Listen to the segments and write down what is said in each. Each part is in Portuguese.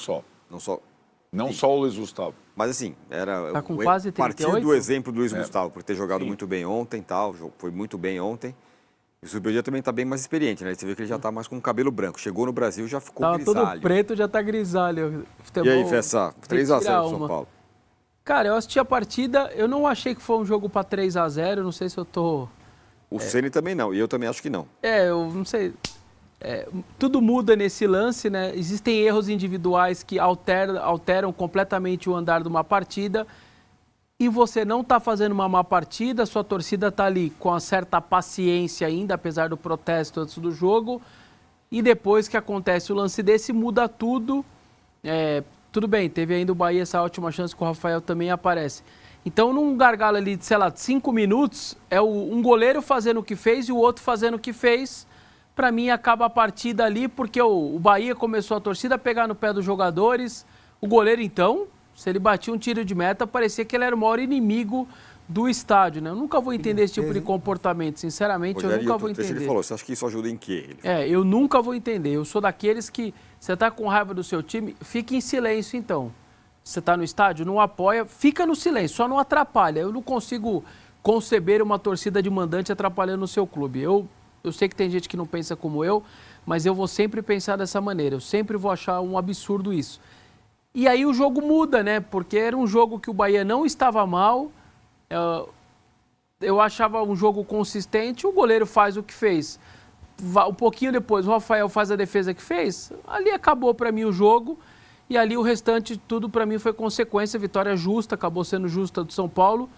só. Não só. Não só o Luiz Gustavo. Mas assim, era Tá com quase 38? partindo do exemplo do Luiz Gustavo, por ter jogado muito bem ontem e tal, foi muito bem ontem. E o Zubeldia também está bem mais experiente, né? Você vê que ele já está mais com o cabelo branco. Chegou no Brasil, já ficou Tava grisalho. todo preto, já tá grisalho. Futebol, E aí, Fessa, 3x0 pro São Paulo. Cara, eu assisti a partida, eu não achei que foi um jogo para 3x0, não sei se eu tô... O Ceni também não, e eu também acho que não. Eu não sei... tudo muda nesse lance, né? Existem erros individuais que alteram completamente o andar de uma partida e você não está fazendo uma má partida, sua torcida está ali com uma certa paciência ainda, apesar do protesto antes do jogo, e depois que acontece o lance desse, muda tudo. Tudo bem, teve ainda o Bahia essa ótima chance que o Rafael também aparece. Então, num gargalo ali de, sei lá, 5 minutos, um goleiro fazendo o que fez e o outro fazendo o que fez. Para mim, acaba a partida ali, porque o Bahia começou a torcida a pegar no pé dos jogadores. O goleiro, então, se ele batia um tiro de meta, parecia que ele era o maior inimigo do estádio, né? Eu nunca vou entender esse tipo de comportamento, sinceramente, eu nunca vou entender. Ele falou, você acha que isso ajuda em quê? Eu nunca vou entender. Eu sou daqueles que, você tá com raiva do seu time, fique em silêncio, então. Você tá no estádio, não apoia, fica no silêncio, só não atrapalha. Eu não consigo conceber uma torcida de mandante atrapalhando o seu clube. Eu sei que tem gente que não pensa como eu, mas eu vou sempre pensar dessa maneira. Eu sempre vou achar um absurdo isso. E aí o jogo muda, né? Porque era um jogo que o Bahia não estava mal. Eu achava um jogo consistente. O goleiro faz o que fez. Um pouquinho depois, o Rafael faz a defesa que fez. Ali acabou para mim o jogo. E ali o restante, tudo para mim foi consequência. Vitória justa, acabou sendo justa do São Paulo.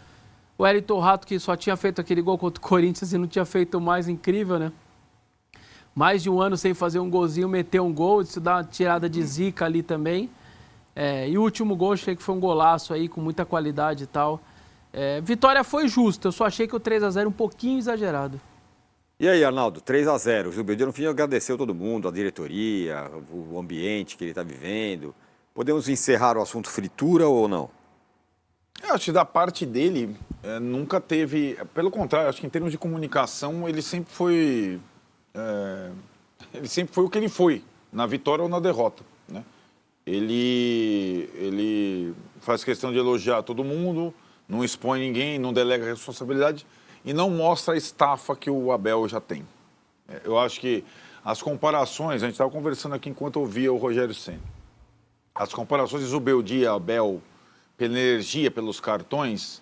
O Wellington Rato, que só tinha feito aquele gol contra o Corinthians e não tinha feito mais, incrível, né? Mais de um ano sem fazer um golzinho, meteu um gol, isso dá uma tirada de zica ali também. E o último gol, achei que foi um golaço aí, com muita qualidade e tal. Vitória foi justa, eu só achei que o 3x0 um pouquinho exagerado. E aí, Arnaldo, 3x0. O Zubeldia, no fim, agradeceu todo mundo, a diretoria, o ambiente que ele está vivendo. Podemos encerrar o assunto fritura ou não? Eu acho que da parte dele, nunca teve... Pelo contrário, acho que em termos de comunicação, ele sempre foi... ele sempre foi o que ele foi, na vitória ou na derrota, né? Ele faz questão de elogiar todo mundo, não expõe ninguém, não delega responsabilidade e não mostra a estafa que o Abel já tem. Eu acho que as comparações, a gente estava conversando aqui enquanto ouvia o Rogério Ceni, as comparações de Zubeldia e Abel pela energia, pelos cartões,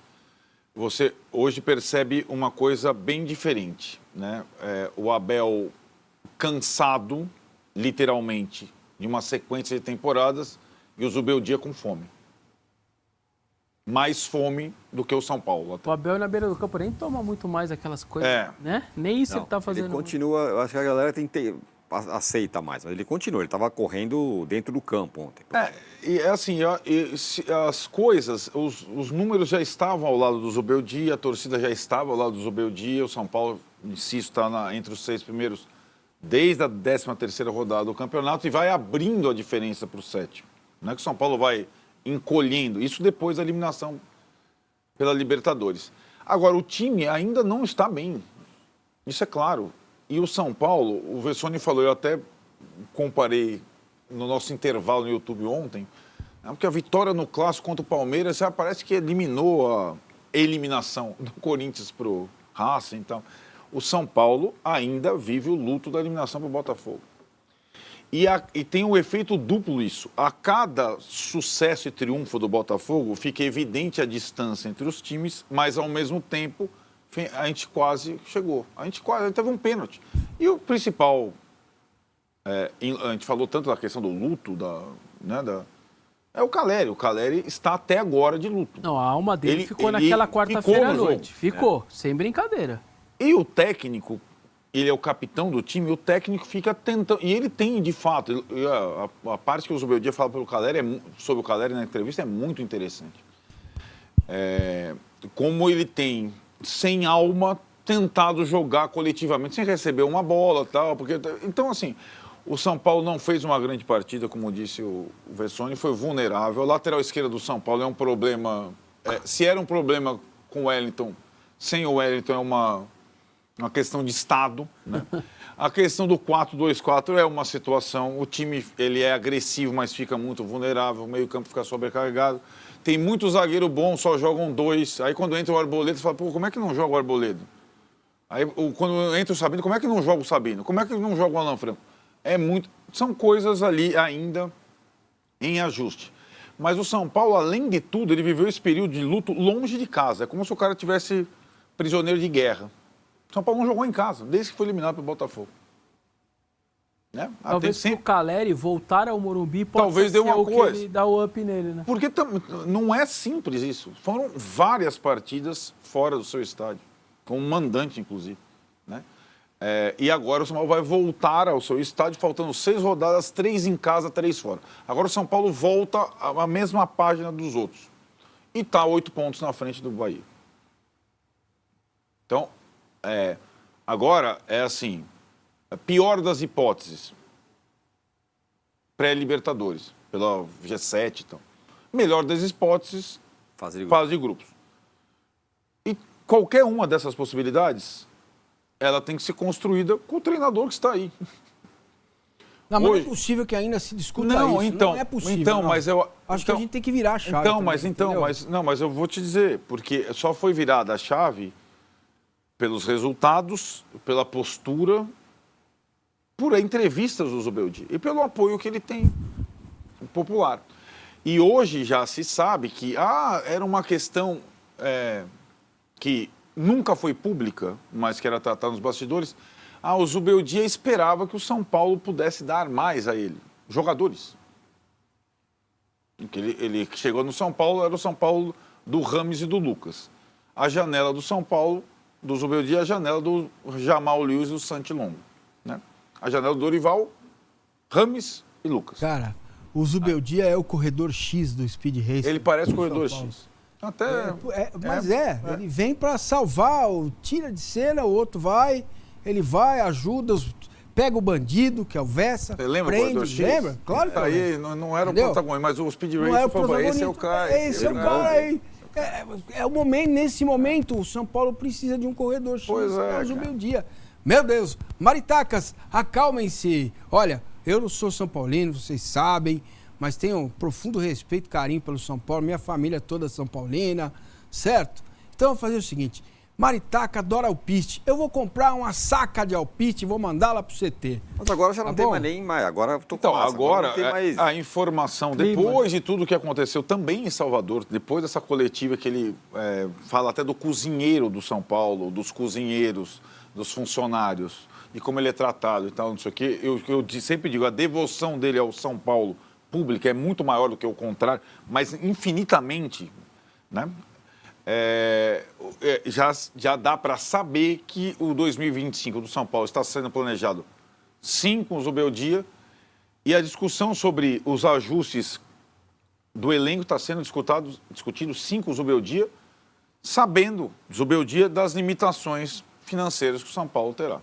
você hoje percebe uma coisa bem diferente, né? O Abel cansado, literalmente, de uma sequência de temporadas e o Zubeldia com fome. Mais fome do que o São Paulo. Até. O Abel na beira do campo nem toma muito mais aquelas coisas, né? Nem isso ele está fazendo. Ele continua, eu acho que a galera aceita mais, mas ele continua, ele estava correndo dentro do campo ontem. As coisas, os números já estavam ao lado do Zubeldia, a torcida já estava ao lado do Zubeldia, o São Paulo, insisto, está entre os 6 primeiros desde a 13ª rodada do campeonato e vai abrindo a diferença para o 7º. Não é que o São Paulo vai encolhendo, isso depois da eliminação pela Libertadores. Agora, o time ainda não está bem, isso é claro. E o São Paulo, o Vessone falou, eu até comparei no nosso intervalo no YouTube ontem, porque a vitória no Clássico contra o Palmeiras já parece que eliminou a eliminação do Corinthians para o Racing. Então, o São Paulo ainda vive o luto da eliminação para o Botafogo. E tem um efeito duplo isso. A cada sucesso e triunfo do Botafogo, fica evidente a distância entre os times, mas ao mesmo tempo a gente quase chegou. A gente teve um pênalti. E o principal, a gente falou tanto da questão do luto, é o Caleri. O Caleri está até agora de luto. Não, a alma dele ficou naquela quarta-feira à noite. Ficou, sem brincadeira. E o técnico, ele é o capitão do time, o técnico fica tentando... E ele tem, de fato, a parte que o Zubeldia fala sobre o Caleri na entrevista é muito interessante. Como ele tem, sem alma, tentado jogar coletivamente, sem receber uma bola e tal. Então, assim, o São Paulo não fez uma grande partida, como disse o Vessone, foi vulnerável. A lateral esquerda do São Paulo é um problema... se era um problema com o Wellington, sem o Wellington uma questão de estado, né? A questão do 4-2-4 é uma situação, o time ele é agressivo, mas fica muito vulnerável, o meio-campo fica sobrecarregado. Tem muito zagueiro bom, só jogam 2. Aí quando entra o Arboleda, você fala, pô, como é que não joga o Arboleda? Aí quando entra o Sabino, como é que não joga o Sabino? Como é que não joga o Alan Franco? São coisas ali ainda em ajuste. Mas o São Paulo, além de tudo, ele viveu esse período de luto longe de casa. É como se o cara tivesse prisioneiro de guerra. O São Paulo não jogou em casa, desde que foi eliminado pelo Botafogo. Né? Talvez o Caleri voltar ao Morumbi pode talvez ser dê uma o coisa. que ele dá o up nele, né? Porque não é simples isso. Foram várias partidas fora do seu estádio, como mandante, inclusive. Né? E agora o São Paulo vai voltar ao seu estádio, faltando 6 rodadas, 3 em casa, 3 fora. Agora o São Paulo volta à mesma página dos outros. E está 8 pontos na frente do Bahia. Então, agora é assim, a pior das hipóteses, pré-Libertadores, pela G7 e tal. Melhor das hipóteses, fase de grupos. E qualquer uma dessas possibilidades, ela tem que ser construída com o treinador que está aí. Não, mas não é possível que ainda se discuta isso. Então, não é possível. Então, não. mas eu acho que a gente tem que virar a chave. Mas eu vou te dizer, porque só foi virada a chave pelos resultados, pela postura, por entrevistas do Zubeldia e pelo apoio que ele tem popular. E hoje já se sabe que era uma questão que nunca foi pública, mas que era tratada nos bastidores. O Zubeldia esperava que o São Paulo pudesse dar mais a ele, jogadores. Ele chegou no São Paulo, era o São Paulo do Rames e do Lucas. A janela do São Paulo, do Zubeldia, a janela do Jamal Lewis e do Santi Longo. Né? A janela do Dorival, Rames e Lucas. Cara, o Zubeldia é o corredor X do Speed Race. Ele parece o corredor X. Ele vem para salvar, tira de cena, o outro vai, ele vai, ajuda, pega o bandido, que é o Vessa, você lembra prende, o X? lembra? Claro que aí não era o protagonista, mas o Speed Race falou, esse é o cara. Esse é o cara aí. É o momento, nesse momento, o São Paulo precisa de um corredor X, é o Zubeldia. Meu Deus, maritacas, acalmem-se. Olha, eu não sou São Paulino, vocês sabem, mas tenho um profundo respeito e carinho pelo São Paulo, minha família toda é São Paulina, certo? Então eu vou fazer o seguinte, maritaca adora alpiste, eu vou comprar uma saca de alpiste e vou mandá-la pro CT. Mas agora já não tem mais nem mais, agora eu tô com agora não tem mais... a informação, depois de tudo que aconteceu também em Salvador, depois dessa coletiva que ele fala até do cozinheiro do São Paulo, dos cozinheiros, dos funcionários, e como ele é tratado e tal, não sei o quê, eu sempre digo, a devoção dele ao São Paulo pública é muito maior do que o contrário, mas infinitamente, né? Já dá para saber que o 2025 do São Paulo está sendo planejado sim com o Zubeldia, e a discussão sobre os ajustes do elenco está sendo discutido sim com o Zubeldia, sabendo Zubeldia das limitações financeiras que o São Paulo terá.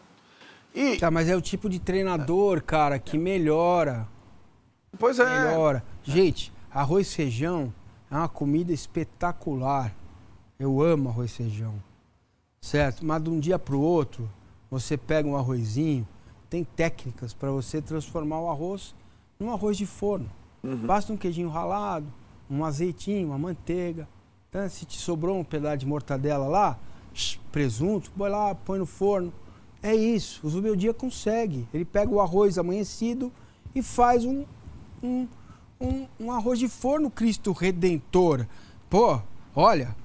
Mas é o tipo de treinador, cara, que melhora. Pois é. Melhora. Gente, arroz e feijão é uma comida espetacular. Eu amo arroz e feijão. Certo? Mas de um dia para o outro, você pega um arrozinho, tem técnicas para você transformar o arroz num arroz de forno. Basta um queijinho ralado, um azeitinho, uma manteiga. Então, se te sobrou um pedaço de mortadela lá, presunto, põe lá, põe no forno. É isso, o Zubeldia consegue. Ele pega o arroz amanhecido e faz um arroz de forno Cristo Redentor. Pô, olha,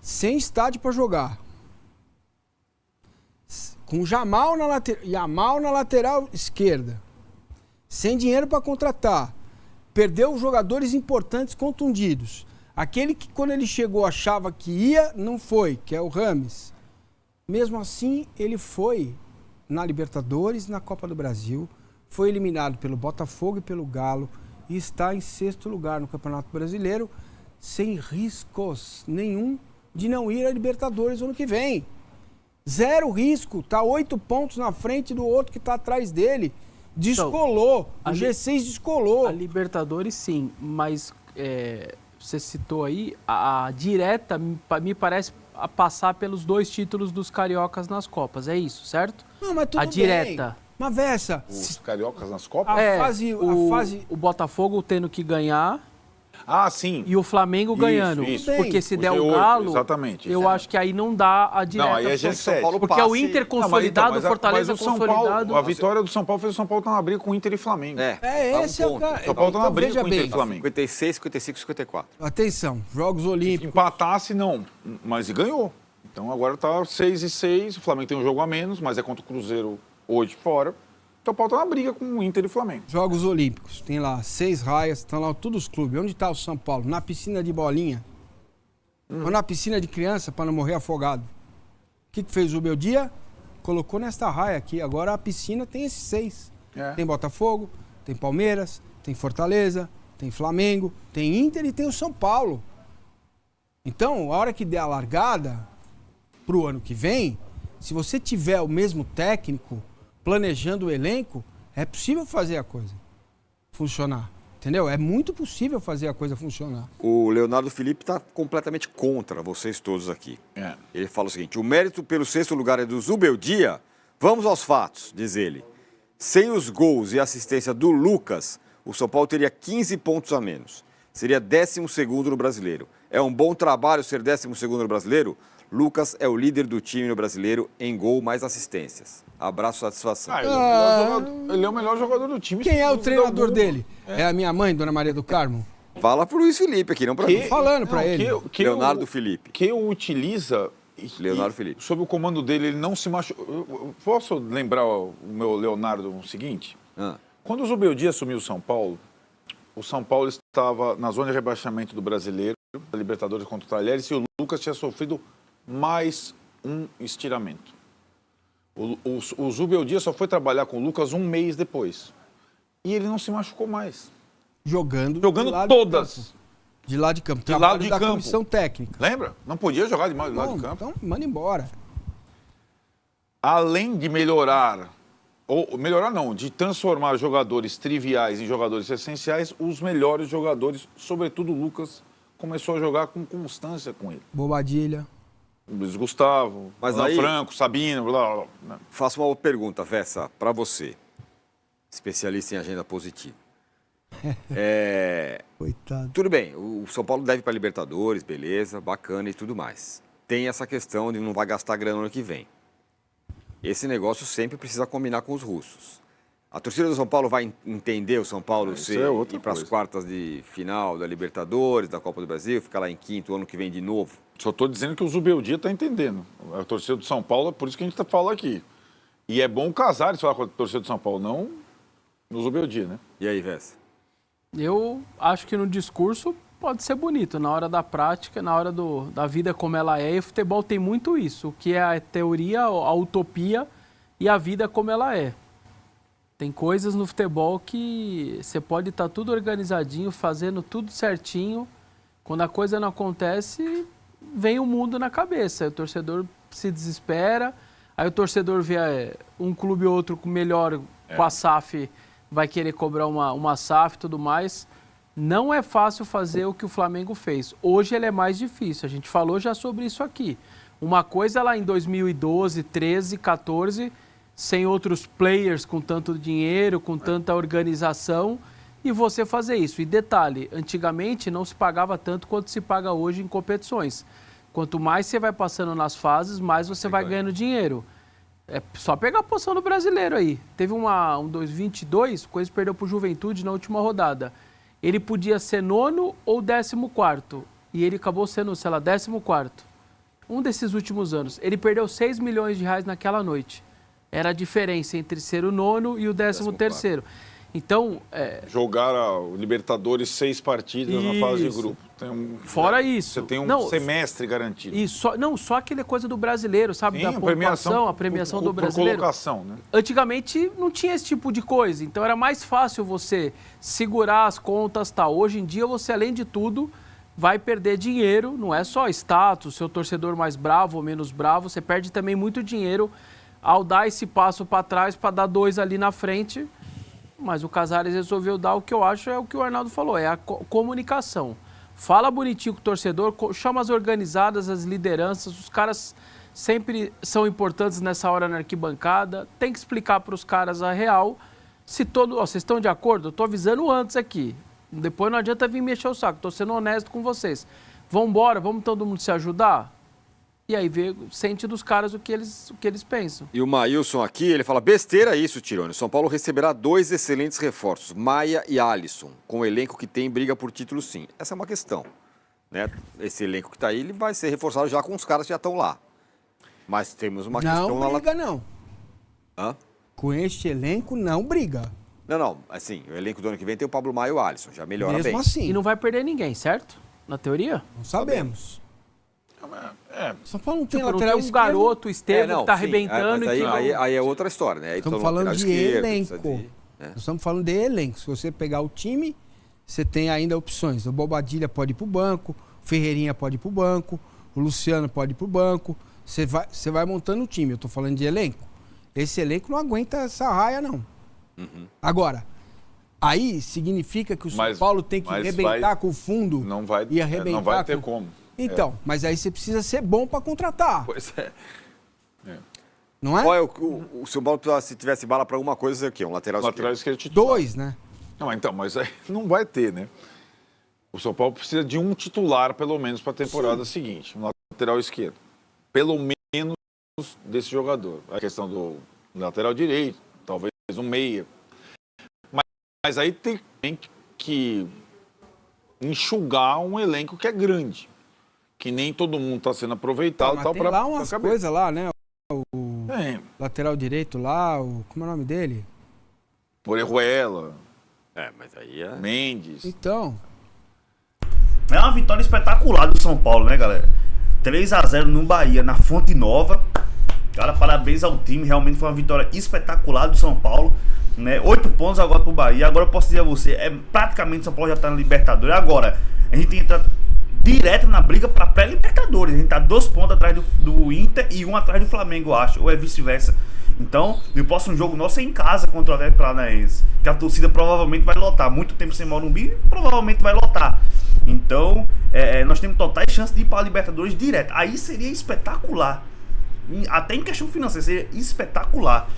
sem estádio para jogar. Com Jamal na lateral esquerda. Sem dinheiro para contratar. Perdeu jogadores importantes contundidos. Aquele que quando ele chegou achava que ia, não foi, que é o Rames. Mesmo assim, ele foi na Libertadores, na Copa do Brasil, foi eliminado pelo Botafogo e pelo Galo e está em 6º lugar no Campeonato Brasileiro, sem riscos nenhum de não ir à Libertadores ano que vem. 0 risco, está 8 pontos na frente do outro que está atrás dele. Descolou, então, o G6 descolou. A Libertadores sim, mas você citou aí, a direta me parece a passar pelos 2 títulos dos cariocas nas Copas, é isso, certo? Não, mas tudo a direta. bem. Mas Versa, Os cariocas nas Copas? O Botafogo tendo que ganhar Ah, sim. e o Flamengo Isso, ganhando. isso. Porque se O der o G8, Galo, exatamente. eu acho que aí não dá a direta. Não, aí é pro G7. São Paulo, porque Passe- o Inter Não, mas consolidado, então, o Fortaleza mas o São consolidado. Paulo, a vitória do São Paulo fez o São Paulo estar na briga com o Inter e Flamengo. esse é o cara. São Paulo tá na briga veja com o Inter bem. e Flamengo. 56, 55, 54. Atenção, Jogos Olímpicos. Empatasse, não. Mas ganhou. Então agora tá 6-6. O Flamengo tem um jogo a menos, mas é contra o Cruzeiro hoje fora. São Paulo tá na briga com o Inter e Flamengo. Jogos Olímpicos. Tem lá 6 raias, estão lá todos os clubes. Onde está o São Paulo? Na piscina de bolinha. Ou na piscina de criança para não morrer afogado. O que fez o meu dia? Colocou nesta raia aqui. Agora a piscina tem esses 6. É. Tem Botafogo, tem Palmeiras, tem Fortaleza, tem Flamengo, tem Inter e tem o São Paulo. Então, a hora que der a largada pro ano que vem, se você tiver o mesmo técnico planejando o elenco, é possível fazer a coisa funcionar. Entendeu? É muito possível fazer a coisa funcionar. O Leonardo Felipe está completamente contra vocês todos aqui. É. Ele fala o seguinte: o mérito pelo 6º lugar é do Zubeldia. Vamos aos fatos, diz ele. Sem os gols e assistência do Lucas, o São Paulo teria 15 pontos a menos. Seria 12º no Brasileiro. É um bom trabalho ser 12º no Brasileiro? Lucas é o líder do time no Brasileiro em gol mais assistências. Abraço, satisfação. Ele é o melhor jogador do time. Quem é o do treinador mundo. dele? É a minha mãe, Dona Maria do Carmo? Fala pro Luiz Felipe aqui, não para mim. Falando pra ele. Leonardo Felipe. Que o utiliza... Leonardo Felipe. Sob o comando dele, ele não se machucou. Posso lembrar o meu Leonardo o seguinte? Quando o Zubeldia assumiu o São Paulo estava na zona de rebaixamento do Brasileiro, da Libertadores contra o Talheres, e o Lucas tinha sofrido mais um estiramento. O Zubeldia só foi trabalhar com o Lucas um mês depois. E ele não se machucou mais. Jogando Jogando de lado todas. De campo. De lado de campo. De lado Trabalho de da campo. comissão técnica. Lembra? Não podia jogar de lado de campo. Então, manda embora. Além de melhorar, ou melhorar não, de transformar jogadores triviais em jogadores essenciais, os melhores jogadores, sobretudo o Lucas, começou a jogar com constância com ele. Bobadilha. Luiz Gustavo, Mas Alan aí- Franco, Sabino, blá, blá, blá. Faço uma outra pergunta, Vessa, para você, especialista em agenda positiva. Coitado. Tudo bem, o São Paulo deve para Libertadores, beleza, bacana e tudo mais. Tem essa questão de não vai gastar grana no ano que vem. Esse negócio sempre precisa combinar com os russos. A torcida do São Paulo vai entender o São Paulo Isso ser, é outra ir para as coisa. quartas de final da Libertadores, da Copa do Brasil, ficar lá em quinto ano que vem de novo. Só estou dizendo que o Zubeldia está entendendo. A torcida do São Paulo, é por isso que a gente fala aqui. E é bom o Casares falar com a torcida do São Paulo, não no Zubeldia, né? E aí, Vessa? Eu acho que no discurso pode ser bonito, na hora da prática, na hora da vida como ela é, e o futebol tem muito isso, o que é a teoria, a utopia e a vida como ela é. Tem coisas no futebol que você pode estar tudo organizadinho, fazendo tudo certinho, quando a coisa não acontece, vem o mundo na cabeça, aí o torcedor se desespera, aí o torcedor vê um clube ou outro melhor com a SAF, vai querer cobrar uma SAF e tudo mais. Não é fácil fazer o que o Flamengo fez. Hoje ele é mais difícil. A gente falou já sobre isso aqui. Uma coisa lá em 2012, 13, 14, sem outros players com tanto dinheiro, com tanta organização, e você fazer isso. E detalhe, antigamente não se pagava tanto quanto se paga hoje em competições. Quanto mais você vai passando nas fases, mais você vai ganhando dinheiro. É só pegar a posição do brasileiro aí. Teve um 2022, o Coisa perdeu para o Juventude na última rodada. Ele podia ser 9º ou 14º. E ele acabou sendo, sei lá, 14º. Um desses últimos anos. Ele perdeu 6 milhões de reais naquela noite. Era a diferença entre ser o 9º e o 13º. Então... Jogaram o Libertadores 6 partidas na fase de Isso. grupo. Fora isso. Você tem um Não, semestre garantido. E só aquela coisa do brasileiro, sabe? Sim, Da pontuação, a premiação do brasileiro. Por colocação, né? Antigamente não tinha esse tipo de coisa, então era mais fácil você segurar as contas, tá? Hoje em dia você, além de tudo, vai perder dinheiro, não é só status, seu torcedor mais bravo ou menos bravo, você perde também muito dinheiro ao dar esse passo para trás para dar 2 ali na frente, mas o Casares resolveu dar o que eu acho é o que o Arnaldo falou, é a comunicação. Fala bonitinho com o torcedor, chama as organizadas, as lideranças, os caras sempre são importantes nessa hora na arquibancada, tem que explicar para os caras a real. Se vocês estão de acordo? Eu estou avisando antes aqui. Depois não adianta vir mexer o saco, estou sendo honesto com vocês. Vamos embora, vamos todo mundo se ajudar? E aí sente dos caras o que eles pensam. E o Maílson aqui, ele fala, besteira isso, Tirone. São Paulo receberá 2 excelentes reforços, Maia e Alisson. Com o elenco que tem, briga por título sim. Essa é uma questão. Né? Esse elenco que está aí, ele vai ser reforçado já com os caras que já estão lá. Mas temos uma questão... Não briga, não. Hã? Com este elenco, não briga. Não. Assim, o elenco do ano que vem tem o Pablo Maia e o Alisson. Já melhora Mesmo bem. assim. E não vai perder ninguém, certo? Na teoria? Não sabemos. São Paulo não tem Tipo, lateral não tem um garoto, Estevão, não, que tá sim, arrebentando. mas e que aí é outra história, né? Aí Estamos todo falando lateral de esquerdo, elenco. precisa de, né? Nós estamos falando de elenco. Se você pegar o time, você tem ainda opções. O Bobadilha pode ir pro banco, o Ferreirinha pode ir pro banco, o Luciano pode ir pro banco. Você vai montando o time. Eu tô falando de elenco. Esse elenco não aguenta essa raia, não. Agora, aí significa que o São Paulo tem que arrebentar com o fundo e arrebentar não vai ter como. Então, mas aí você precisa ser bom para contratar. Pois é. Não é? Qual é o São Paulo, se tivesse bala para alguma coisa, aqui, um lateral Lateral esquerdo? esquerdo titular. 2, né? Não, então, mas aí não vai ter, né? O São Paulo precisa de um titular, pelo menos, para a temporada seguinte. Um lateral esquerdo. Pelo menos desse jogador. A questão do lateral direito, talvez um meia. Mas aí tem que enxugar um elenco que é grande. Que nem todo mundo está sendo aproveitado. Mas tem lá umas coisas lá, né? O lateral direito lá, como é o nome dele? Orejuela. Mas aí é... Mendes. Então. É uma vitória espetacular do São Paulo, né, galera? 3-0 no Bahia, na Fonte Nova. Cara, parabéns ao time. Realmente foi uma vitória espetacular do São Paulo, né? 8 pontos agora pro Bahia. Agora eu posso dizer a você, praticamente São Paulo já tá na Libertadores. Agora, a gente entra direto na briga pra pré-Libertadores. A gente tá 2 pontos atrás do Inter e 1 atrás do Flamengo, eu acho. Ou é vice-versa. Então, no próximo jogo nosso é em casa contra o Atlético Paranaense. Que a torcida provavelmente vai lotar. Muito tempo sem Morumbi, provavelmente vai lotar. Então, nós temos totais chances de ir para a Libertadores direto. Aí seria espetacular. Até em questão financeira, seria espetacular.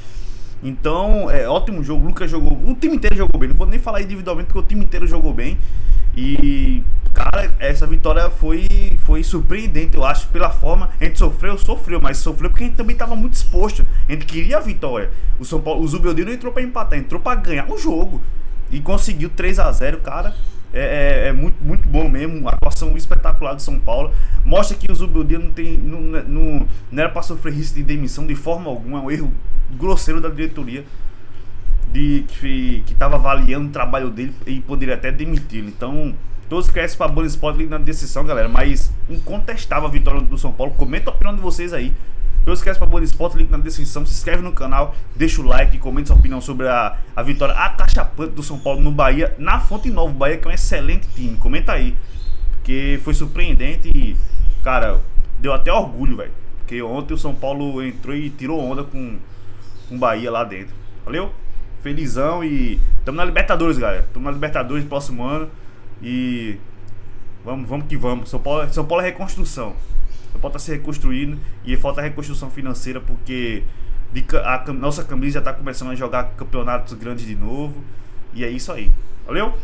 Então, ótimo jogo. O Lucas jogou. O time inteiro jogou bem. Não vou nem falar individualmente, porque o time inteiro jogou bem. E, cara, essa vitória foi surpreendente, eu acho, pela forma. A gente sofreu, mas sofreu porque a gente também estava muito exposto. A gente queria a vitória. O São Paulo, o Zubeldia não entrou para empatar, entrou para ganhar o jogo. E conseguiu 3-0, cara. Muito bom mesmo, a atuação espetacular do São Paulo. Mostra que o Zubeldia não era para sofrer risco de demissão de forma alguma. É um erro grosseiro da diretoria que estava avaliando o trabalho dele e poderia até demiti-lo. Então, todos crescem para a Bola Sport na decisão, galera. Mas incontestável a vitória do São Paulo. Comenta a opinião de vocês aí. Todos crescem para a Bola Sport, link na descrição. Se inscreve no canal, deixa o like, comenta sua opinião sobre a vitória acachapante do São Paulo no Bahia, na Fonte Nova. O Bahia que é um excelente time. Comenta aí, porque foi surpreendente e, cara, deu até orgulho, velho. Porque ontem o São Paulo entrou e tirou onda com o Bahia lá dentro. Valeu? Felizão e estamos na Libertadores, galera. Estamos na Libertadores no próximo ano. E vamos que vamos. São Paulo é reconstrução. São Paulo está se reconstruindo e falta reconstrução financeira porque a nossa camisa já está começando a jogar campeonatos grandes de novo. E é isso aí. Valeu?